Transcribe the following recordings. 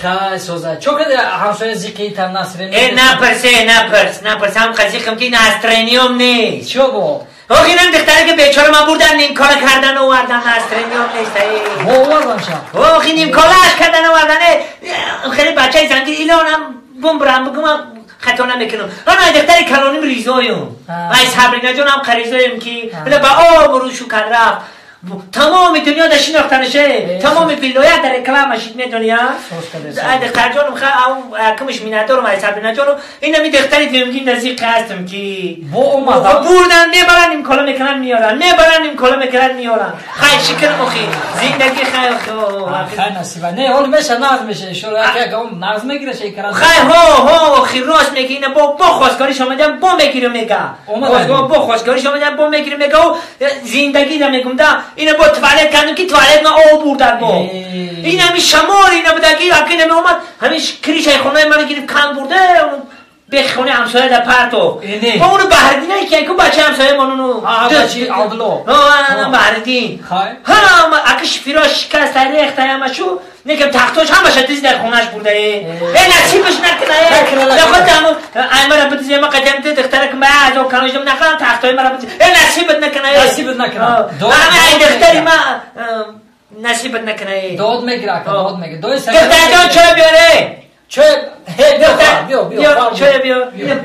خیلی سوزه چو که همسایه زیقی تر نصرینی نپرس هم قضیه که نصرینیوم نیست چو با؟ آخه اینم دختره که بیچاره ما بردن نیم کالا کردن و وردن نصرینیوم نیست باوردم شد آخه نیم کالاش کردن و وردن خیلی بچه زنگی ایلانم بوم برم بگم خطا نمیکنم انا دختر کلانیم ریزایم وای صبرینا جونم خریزایم که بله با آب روشو کن رفت تمام دنیا در شناختنشه تمام ولایت در کلامش میدونیا دختر جانم خیلی کمش میندارم وای صبرینا جانم اینا می دختری دیمگی نزدیک هستم که بردن میبرن این کلا میکنن میارن خیلی شکر اخی زندگی خیلی نصیبه نه حال میشه ناز میشه شروع که گم ناز میگیره شکران خیلی اخی راست میگی اینا با خواستگاریش آمدن بم بگیره میگه با خواستگاریش آمدن بم بگیره میگه زندگی را میگم دا اینا با توالت کردن که توالت ما آب بردن با این همی شمار اینا بدگی اکی نمی اومد همیش کریش خونه من گرفت کم برده به خونه همسایه در پرتو با اونو بهردین هایی که بچه همسایه من اونو بچه عبدالله بهردین اکش فراش شکست ریخته همشو نکم تختاش همش دیزی در خونهش برده نصیبش نکنه نخواد همون ایمه را بدیزی ما قدیم ده دختره که من عجب کنوشم نکنم تختای ما را بدیزی نصیبت نکنه همه این دختری ما نصیبت نکنه داد میگیره دختر جان چرا بیاره چه بیا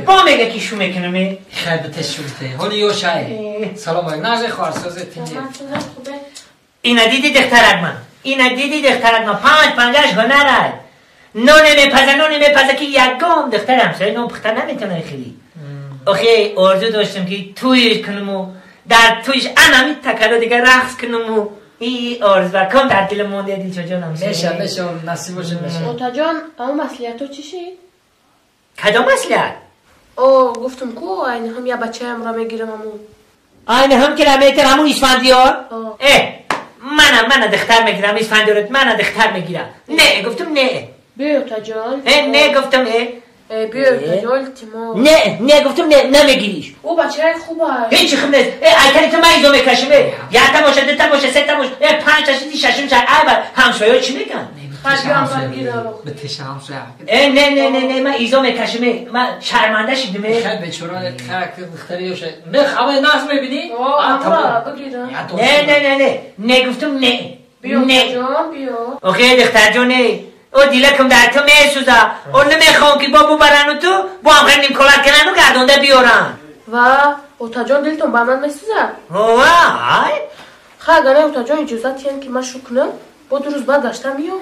با میگه که شو میکنه خیلی بتشوته حالی یو شای سلام علیکم نازه خوارسازه تینی اینا دیدی دخترک من 5 هنره نون میپزه که یکم دختر همسایه نون پختر نمیتونه خیلی آخه آرزو داشتم که تویش کنم و در تویش انامی تکلو دیگه رقص کنم و این آرزو کم در دل مونده دیچو جانم میشه نصیب باشه میشه موتا جان اما مسئولیت تو چی شید؟ کدام مسئولیت؟ گفتم کو این هم یا بچه هم را میگیرم همون این هم که را میتر همون اسفندیار؟ من دختر میگیرم اسفندیارت من دختر میگیرم نه گفتم نه بیا تا جان نه گفتم بیا تا جان تیمو نه گفتم نه نمیگیریش او بچه خوبه هیچ خوب نیست اکری تو من ایزو میکشم یه تا باشه دو تا باشه سه تا باشه 5 تا شدی ششم شد همسایه چی میگن بتش همسایه نه من ایزو میکشم من شرمنده شدم خیلی بیچاره دختری شه نه خبر ناز میبینی نه گفتم نه بیا جان بیا اوکی دختر جان نه او دیلکم در تو میسوزه او نمیخوام که بابو برن و تو با هم خیلی نیم کلت کنن و گردونده بیارن اوتا جان دلتون با من میسوزه وای خیلی اگه نه اوتا جان اجازت که من شو کنم با 2 روز بعد گشتم میام